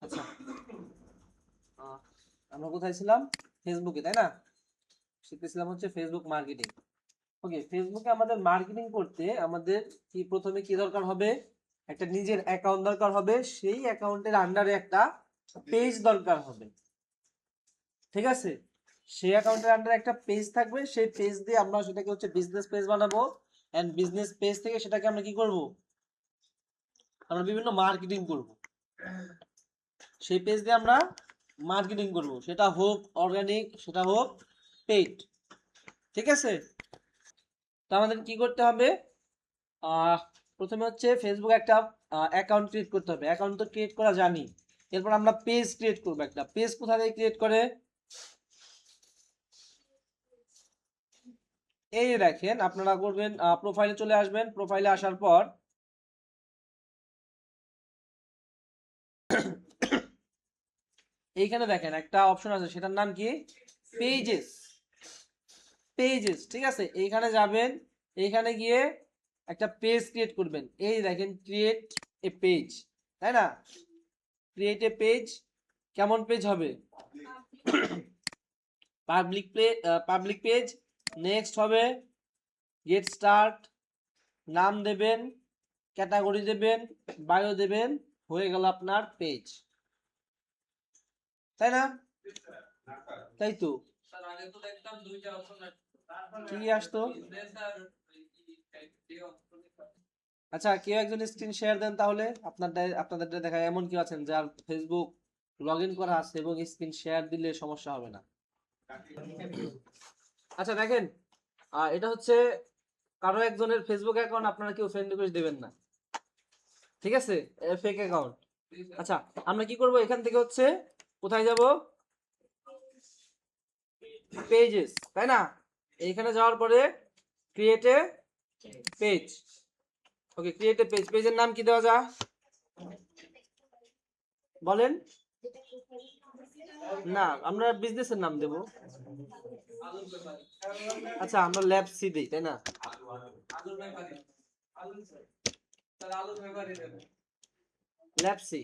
আচ্ছা, আমরা কোথায় ছিলাম? ফেসবুকে, তাই না? শিখতেছিলাম হচ্ছে ফেসবুক মার্কেটিং। ওকে, ফেসবুকে আমাদের মার্কেটিং করতে আমাদের প্রথমে কি দরকার হবে? একটা নিজের অ্যাকাউন্ট দরকার হবে, সেই অ্যাকাউন্টের আন্ডারে একটা পেজ দরকার হবে। ঠিক আছে, সেই অ্যাকাউন্টের আন্ডারে একটা পেজ থাকবে, সেই পেজ দিয়ে আমরা সেটাকে হচ্ছে বিজনেস পেজ বানাবো। এন্ড বিজনেস পেজ থেকে সেটাকে আমরা কি করব? আমরা বিভিন্ন মার্কেটিং করব। সেই পেজ দিয়ে আমরা মার্কেটিং করব, সেটা হোক অর্গানিক, সেটা হোক পেইড। ঠিক আছে, তো আমাদের কি করতে হবে? আহ প্রথমে হচ্ছে ফেসবুক একটা অ্যাকাউন্ট ক্রিয়েট করতে হবে। অ্যাকাউন্ট তো ক্রিয়েট করা জানি। এরপর আমরা পেজ ক্রিয়েট করব। একটা পেজ কোথা থেকে ক্রিয়েট করে? এই দেখেন, আপনারা করবেন প্রোফাইলে চলে আসবেন। প্রোফাইলে আসার পর এইখানে দেখেন একটা অপশন আছে, সেটার নাম কি? পেজেস। পেজেস, ঠিক আছে, এইখানে যাবেন। এইখানে গিয়ে একটা পেজ ক্রিয়েট করবেন। এই দেখেন, ক্রিয়েট এ পেজ, তাই না? Create a page. কেমন পেজ হবে? Public page. নেক্সট হবে গেট স্টার্ট। নাম দেবেন, ক্যাটাগরি দেবেন, বায়ো দেবেন, হয়ে গেল আপনার পেজ, তাই না? তাই তো। কি আসতো? আচ্ছা, কেউ একজন স্ক্রিন শেয়ার দেন তাহলে। আপনাদের দেখা এমন কেউ আছেন যার ফেসবুক লগ ইন করা আছে এবং স্ক্রিন শেয়ার দিলে সমস্যা হবে না? আচ্ছা দেখেন, এটা হচ্ছে কারো একজনের ফেসবুক অ্যাকাউন্ট, আপনারা কেউ ফ্রেন্ড রিকোয়েস্ট দেবেন না, ঠিক আছে? Fake account. আচ্ছা, আমরা কি করব? এখান থেকে হচ্ছে কোথায় যাব? পেজেস, তাই না? এইখানে যাওয়ার পরে create a page. Okay, create a page. পেজের নাম কি দেওয়া যায় বলেন? না, আমরা বিজনেসের নাম দেব। আচ্ছা, আমরা ল্যাব সি দেই, তাই না? Lab C.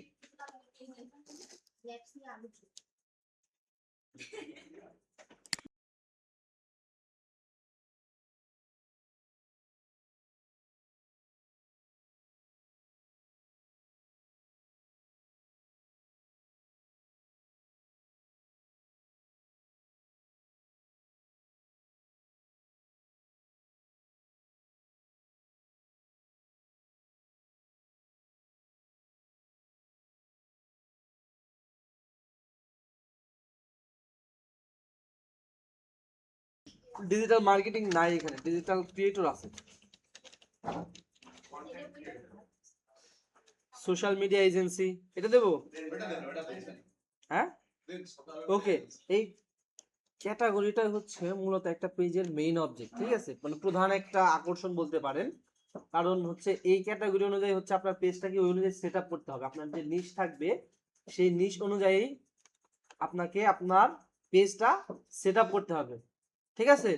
ডিজিটাল মার্কেটিং নাই এখানে, ডিজিটাল ক্রিয়েটর আছে। সোশ্যাল মিডিয়া এজেন্সি, এটা দেবো? হ্যাঁ, ওকে। এই ক্যাটাগরিটা হচ্ছে মূলত একটা পেজের মেইন অবজেক্ট, ঠিক আছে, মানে প্রধান একটা আকর্ষণ বলতে পারেন। কারণ হচ্ছে এই ক্যাটাগরি অনুযায়ী হচ্ছে আপনার পেজটাকে ওই অনুযায়ী সেট আপ করতে হবে। আপনার যে নিশ থাকবে, সেই নিশ অনুযায়ী আপনাকে আপনার পেজটা সেট আপ করতে হবে, ঠিক আছে?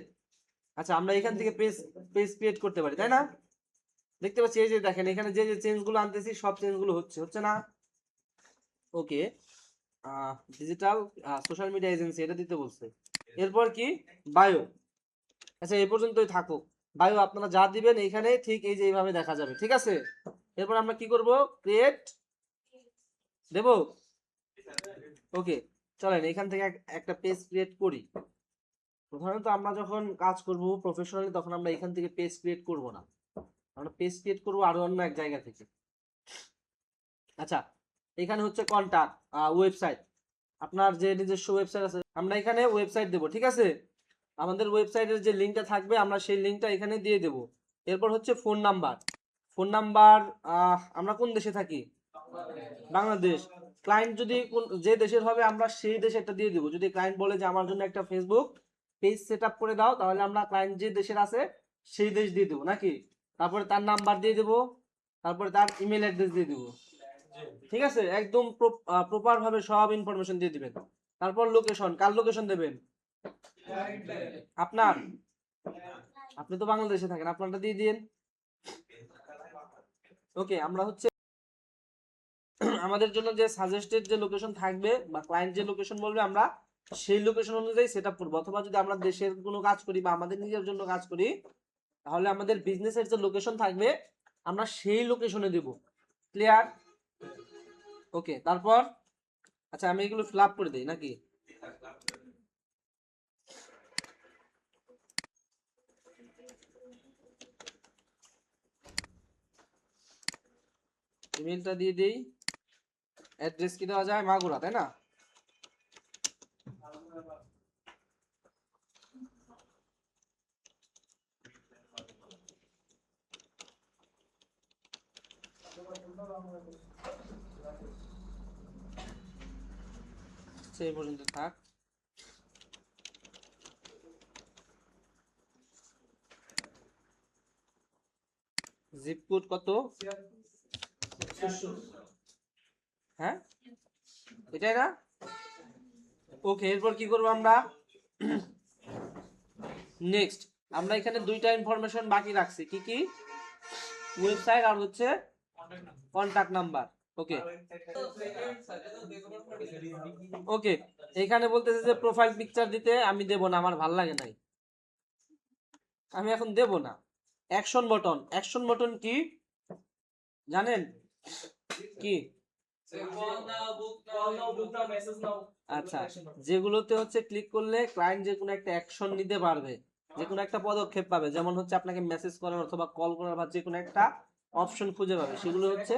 আচ্ছা, আমরা এখান থেকে পেজ পেজ ক্রিয়েট করতে পারি, তাই না? দেখতে পাচ্ছি, এই যে দেখেন, এখানে যে যে চেঞ্জগুলো আনতেছি সব চেঞ্জগুলো হচ্ছে না? ওকে, ডিজিটাল সোশ্যাল মিডিয়া এজেন্সি এটা দিতে বলছে। এরপর কি? বায়ো। আচ্ছা, এই পর্যন্তই থাকুক। বায়ো আপনারা যা দিবেন এইখানে ঠিক এই যে এইভাবে দেখা যাবে, ঠিক আছে? এরপর আমরা কি করব? ক্রিয়েট দেব। ওকে, চলেন এখান থেকে একটা পেজ ক্রিয়েট করি। প্রধানত আমরা যখন কাজ করব প্রফেশনালি, তখন আমরা এখান থেকে পেজ ক্রিয়েট করব না, আমরা পেজ ক্রিয়েট করব আরো অন্য এক জায়গা থেকে। আচ্ছা, এখানে হচ্ছে কন্টাক্ট, ওয়েবসাইট। আপনার যে নিজস্ব ওয়েবসাইট আছে, আমরা এখানে ওয়েবসাইট দেব, ঠিক আছে? আমাদের ওয়েবসাইটের যে লিঙ্কটা থাকবে আমরা সেই লিঙ্কটা এখানে দিয়ে দেব। এরপর হচ্ছে ফোন নাম্বার। ফোন নাম্বার, আমরা কোন দেশে থাকি? বাংলাদেশ। ক্লায়েন্ট যদি যে দেশের হবে আমরা সেই দেশে একটা দিয়ে দিব। যদি ক্লায়েন্ট বলে যে আমার জন্য একটা ফেসবুক পেজ সেট আপ করে দাও, তাহলে আমরা ক্লায়েন্ট যে দেশের আছে সেই দেশ দিয়ে দেবো নাকি। তারপরে তার নাম্বার দিয়ে দেবো, তারপরে তার ইমেল অ্যাড্রেস দিয়ে দেবো, ঠিক আছে? একদম প্রপার ভাবে সব ইনফরমেশন দিয়ে দিবেন। তারপর লোকেশন, কার লোকেশন দেবেন? আপনার। আপনি তো বাংলাদেশে থাকেন, আপনারটা দিয়ে দিন। ওকে, আমরা হচ্ছে আমাদের জন্য যে সাজেস্টেড যে লোকেশন থাকবে বা ক্লায়েন্ট যে লোকেশন বলবে আমরা সেই লোকেশন অনুযায়ী সেট আপ করবো। অথবা যদি আমরা দেশের কোনো কাজ করি বা আমাদের নিজের জন্য কাজ করি তাহলে আমাদের বিজনেসের যে লোকেশন থাকবে আমরা সেই লোকেশনে দেব। ক্লিয়ার? ওকে, তারপর আচ্ছা আমি এগুলো ফিল আপ করে দিই নাকি? ইমেলটা দিয়ে দিই। অ্যাড্রেস কি দেওয়া যায়? মাগুরা, তাই না? সেই পর্যন্ত থাক। জিপ কোড কত? হ্যাঁ এটাই না? ওকে, এরপর কি করবো আমরা? নেক্সট আমরা এখানে দুইটা ইনফরমেশন বাকি রাখছি, কি কি? ওয়েবসাইট আর হচ্ছে কন্টাক্ট নাম্বার। ওকে ওকে, এখানে বলতেছে যে প্রোফাইল পিকচার দিতে, আমি দেব না, আমার ভাল লাগে নাই, আমি এখন দেব না। অ্যাকশন বটন, অ্যাকশন বটন কি জানেন? কি? আচ্ছা, যেগুলোতে হচ্ছে ক্লিক করলে ক্লায়েন্ট যে কোনো একটা অ্যাকশন নিতে পারবে, যে কোনো একটা পদক্ষেপ পাবে, যেমন হচ্ছে আপনাকে মেসেজ করার অথবা কল করার বা যে কোনো একটা অপশন খুঁজে পাবে, সেগুলো হচ্ছে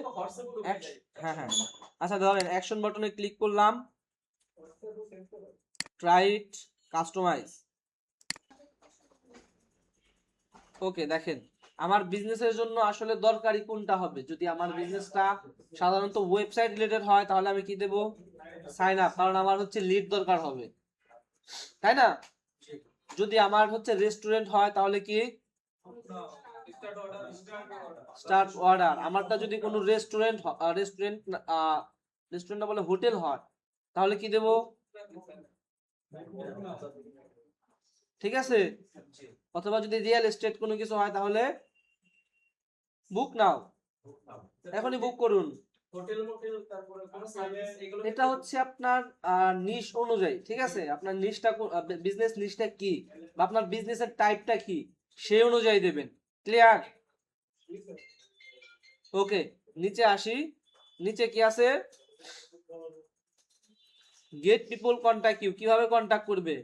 হ্যাঁ হ্যাঁ। আচ্ছা ধরেন অ্যাকশন বাটনে ক্লিক করলাম, ট্রাই ইট, কাস্টমাইজ। ওকে, দেখেন আমার বিজনেসের জন্য আসলে দরকারি কোনটা হবে। যদি আমার বিজনেসটা সাধারণত ওয়েবসাইট রিলেটেড হয় তাহলে আমি কি দেব? সাইন আপ, কারণ আমার হচ্ছে লিড দরকার হবে, তাই না? যদি আমার হচ্ছে রেস্টুরেন্ট হয় তাহলে কি? Start order. আমারটা যদি কোনো রেস্টুরেন্ট রেস্টুরেন্ট রেস্টুরেন্ট বলে হোটেল হয় তাহলে কি দেব? ঠিক আছে। অথবা যদি রিয়েল এস্টেট কোনো কিছু হয় তাহলে বুক নাও, এখনই বুক করুন। এটা হচ্ছে আপনার নিশ অনুযায়ী, ঠিক আছে? আপনার নিশটা বিজনেস নিশটা কি বা আপনার বিজনেসের টাইপটা কি সেই অনুযায়ী দেবেন। ক্লিয়ার? ওকে, নিচে আসি। নিচে কি আছে? গেট পিপল কন্টাক্ট ইউ, কিভাবে কন্টাক্ট করবে?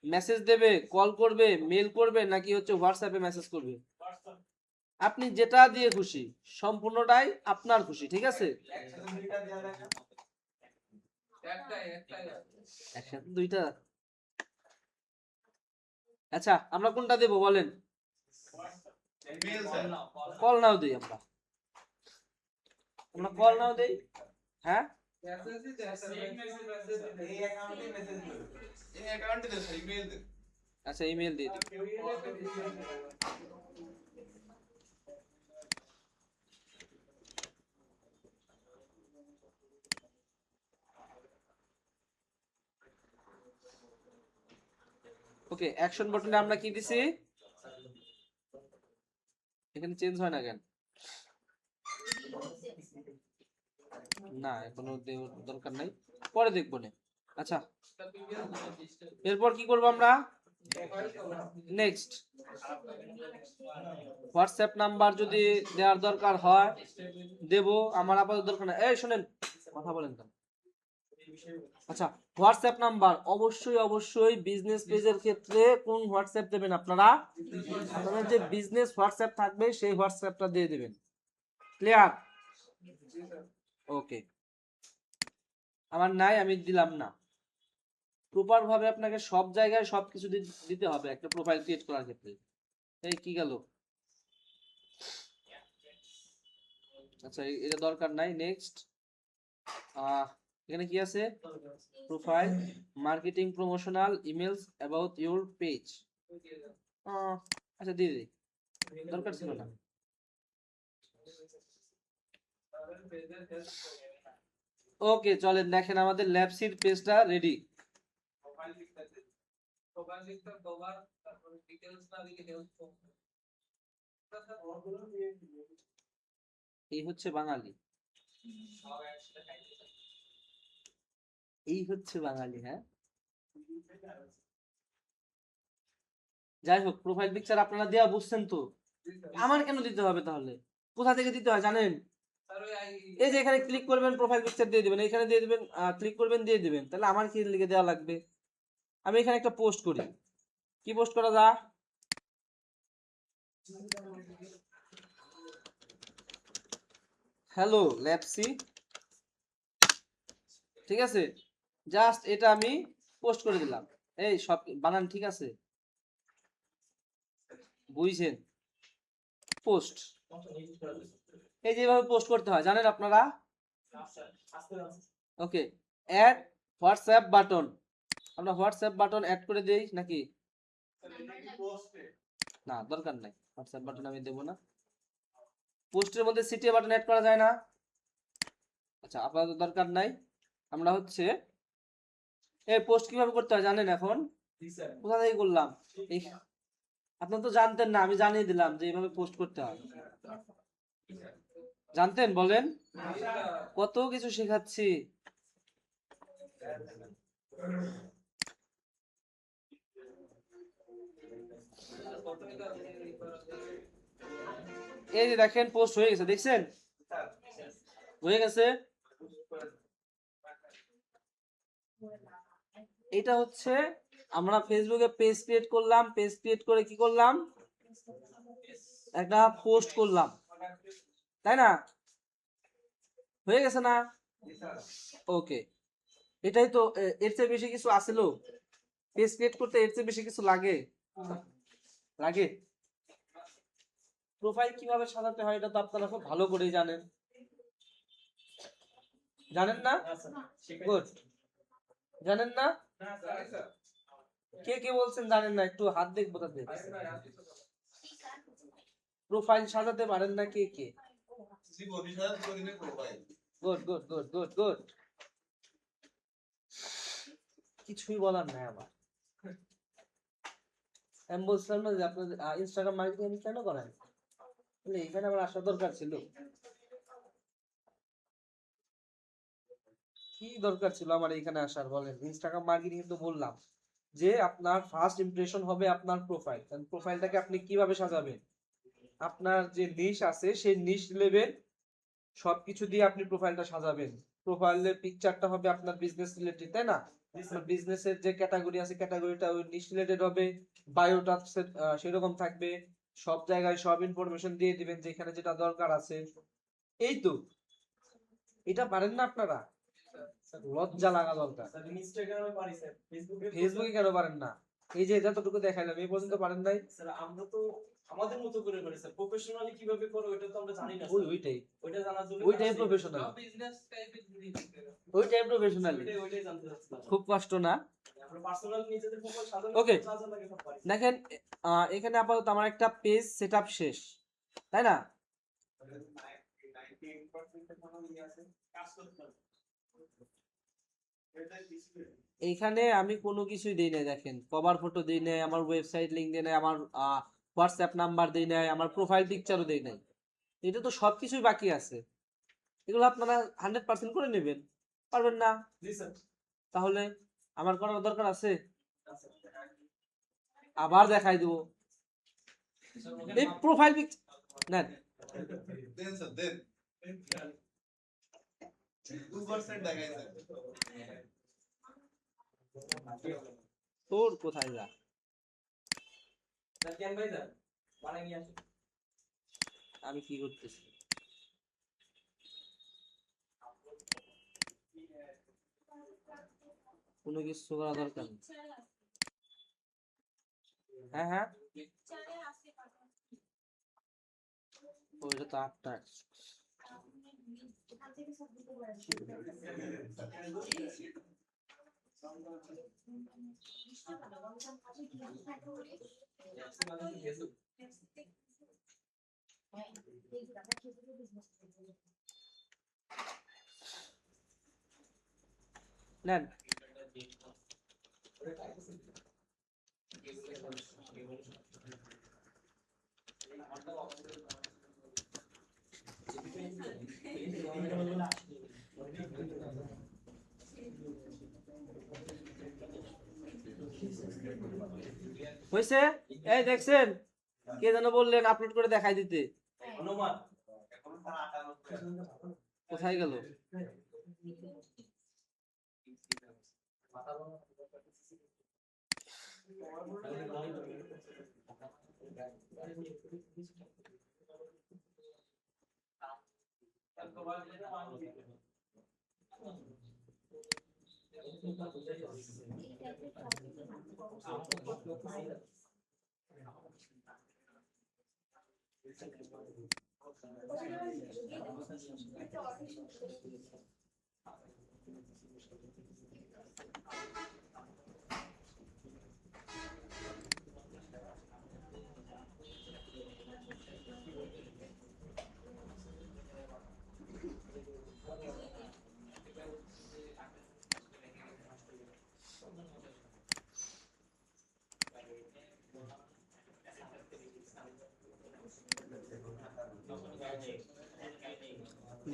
মেসেজ দেবে, কল করবে, মেল করবে, নাকি হচ্ছে হোয়াটসঅ্যাপে মেসেজ করবে? আপনি যেটা দিয়ে খুশি, সম্পূর্ণটাই আপনার খুশি, ঠিক আছে? একসাথে দুইটা? আচ্ছা আমরা কোনটা দেব বলেন? কল নাও দেই আমরা, আমরা কল নাও দেই। হ্যাঁ আচ্ছা ইমেল দিয়ে দিই। ওকে, অ্যাকশন বাটনে আমরা কি দিছি? এখানে চেঞ্জ হয় না কেন? না এখনো দরকার নাই, পরে দেখবো না। আচ্ছা এরপর কি করব আমরা? নেক্সট হোয়াটসঅ্যাপ নাম্বার যদি দেওয়ার দরকার হয় দেব, আমার আপাতত দরকার নাই। এই শুনেন, কথা বলেন কেন? আচ্ছা হোয়াটসঅ্যাপ নাম্বার অবশ্যই অবশ্যই বিজনেস পেজের ক্ষেত্রে কোন হোয়াটসঅ্যাপ দেবেন আপনারা? আপনাদের যে বিজনেস হোয়াটসঅ্যাপ থাকবে সেই হোয়াটসঅ্যাপটা দিয়ে দেবেন। ক্লিয়ার? ওকে, আমার নাই, আমি দিলাম না। প্রপার ভাবে আপনাকে সব জায়গায় সবকিছু দিতে হবে একটা প্রোফাইল ক্রিয়েট করার ক্ষেত্রে। এই কি গেল? আচ্ছা এটা দরকার নাই। নেক্সট এখানে কি আছে? Profile, marketing, promotional, emails about your page. আচ্ছা দিয়ে দিই, দরকার ছিল না। ওকে চলেন দেখেন আমাদের ল্যাবসির পেজটা রেডি। এই হচ্ছে বাঙালি। এই হচ্ছে বাঙালি, হ্যাঁ। যাই হোক, প্রোফাইল পিকচার আপনারা দেওয়া বুঝছেন তো, আমার কেন দিতে হবে তাহলে? কোথা থেকে দিতে হয় জানেন? এই যে এখানে ক্লিক করবেন, প্রোফাইল পিকচার দিয়ে দিবেন, এখানে দিয়ে দিবেন, ক্লিক করবেন, দিয়ে দিবেন। তাহলে আমার কি লিখে দেওয়া লাগবে? আমি এখানে একটা পোস্ট করি। কি পোস্ট করা যা? হ্যালো ল্যাপসি, ঠিক আছে। জাস্ট এটা আমি পোস্ট করে দিলাম। এই সব বানান ঠিক আছে? বুঝছেন? পোস্ট, এই যেভাবে পোস্ট করতে হয় জানেন আপনারা? ওকে, অ্যাড হোয়াটসঅ্যাপ বাটন। আমরা হোয়াটসঅ্যাপ বাটন অ্যাড করে দেই নাকি? না, দরকার নাই, হোয়াটসঅ্যাপ বাটন আমি দেবো না। পোস্টের মধ্যে সিটি বাটন অ্যাড করা যায় না? আচ্ছা, আপনাদের দরকার নাই। আমরা হচ্ছে এই পোস্ট কিভাবে করতে হয় জানেন এখন? কোথা থেকে করলাম? এই, আপনারা তো জানতেন না, আমি জানিয়ে দিলাম যে এইভাবে পোস্ট করতে হয়। জানতেন বলেন? কত কিছু শেখাচ্ছি। এই যে দেখেন, পোস্ট হয়ে গেছে, দেখছেন? হয়ে গেছে। এটা হচ্ছে আমরা ফেসবুকে পেজ ক্রিয়েট করলাম, পেজ ক্রিয়েট করে কি করলাম? একটা পোস্ট করলাম, তাই না? হয়ে গেছে না? ওকে, এটাই তো। এর চেয়ে বেশি কিছু আসলো? পেজ ক্রিয়েট করতে এর চেয়ে বেশি কিছু লাগে? লাগে? প্রোফাইল কিভাবে সাজাতে হয় এটা তো আপনারা খুব ভালো করেই জানেন, জানেন না? গুড, জানেন না? কে কে বলছেন জানেন না? একটু হাত দেখবো তাদের। প্রোফাইল সাজাতে পারেন না কে কে? Good good good good good. কিছুই বলার নাই আমার। আমি বলছিলাম না যে আপনাদের ইনস্টাগ্রাম মার্কেটিং কেন করেন? এখানে আমার আসা দরকার ছিল। কি দরকার ছিল আমার এখানে আসার বলেন? ইনস্টাগ্রাম মার্কেটিং তো বললাম যে আপনার ফার্স্ট ইমপ্রেশন হবে আপনার প্রোফাইল। প্রোফাইলটাকে আপনি কিভাবে সাজাবেন? আপনার যে নিশ আছে সেই নিশ লেভেল সবকিছু দিয়ে আপনি প্রোফাইলটা সাজাবেন। প্রোফাইলের পিকচারটা হবে আপনার বিজনেস রিলেটেড, তাই না? বিজনেসের যে ক্যাটাগরি আছে ক্যাটাগরিটা ওই নিশ রিলেটেড হবে। বায়োটা সেরকম থাকবে। সব জায়গায় সব ইনফরমেশন দিয়ে দিবেন যেখানে যেটা দরকার আছে। এই তো, এটা পারেন না আপনারা? লজ্জা লাগা দরকার। ফেসবুকে কেন পারেন না? এই যে যতটুকু দেখাইলাম এই পর্যন্ত পারেন নাই? আমরা তো আমাদের মতো করে করি স্যার, প্রফেশনালি কিভাবে করো ওটা তো আমরা জানি না। ওইটাই, ওইটা জানার জন্য ওইটাই প্রফেশনাল, বিজনেস টাইপের জিনিস, ওইটাই প্রফেশনাল। ওইটাই জানতে চাচ্ছিলাম। খুব কষ্ট না? আমরা পার্সোনাল নিজেদের প্রোফাইল সাজানো। ওকে, দেখেন এখানে আপাতত আমার একটা পেজ সেটআপ শেষ, তাই না? এইখানে আমি কোনো কিছুই দিই নাই, দেখেন কভার ফটো দিই নাই, আমার ওয়েবসাইট লিংক দিই নাই, আমার হোয়াটসঅ্যাপ নাম্বার দিই নাই, আমার প্রোফাইল পিকচারও দিই নাই। এটা তো সবকিছুই বাকি আছে। এগুলো আপনারা 100% করে নেবেন, পারবেন না? তাহলে আমার করার দরকার আছে? আবার দেখাই দেবো এই প্রোফাইল পিকচার নেন। তোর কোথায় যা? আমি কি করতেছি? কোনো কিছু করা দরকার নেই। হ্যাঁ হ্যাঁ, ওইটা তো আপনার। নেন। হয়েছে? এই দেখছেন, কে যেন বললেন আপলোড করে দেখাই দিতে, কোথায় গেল?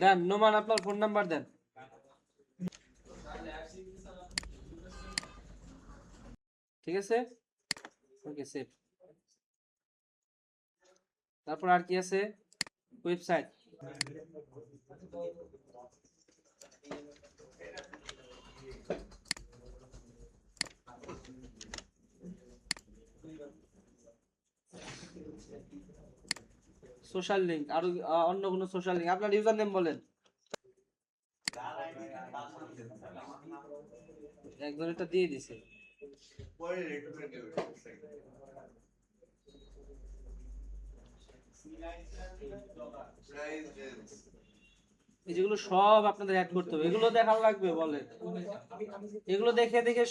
দেন নোমান, আপনার ফোন নাম্বার দেন। ঠিক আছে, ওকে সেভ। তারপর আর কি আছে? ওয়েবসাইট। সোশ্যাল লিংক, আর অন্য কোনো সোশ্যাল লিংক, আপনার ইউজার নেম বলেন। একজন এটা দিয়ে দিছে। এই যেগুলো সব আপনাদের অ্যাড করতে হবে, এগুলো দেখার লাগবে বলেন, এগুলো দেখে দেখে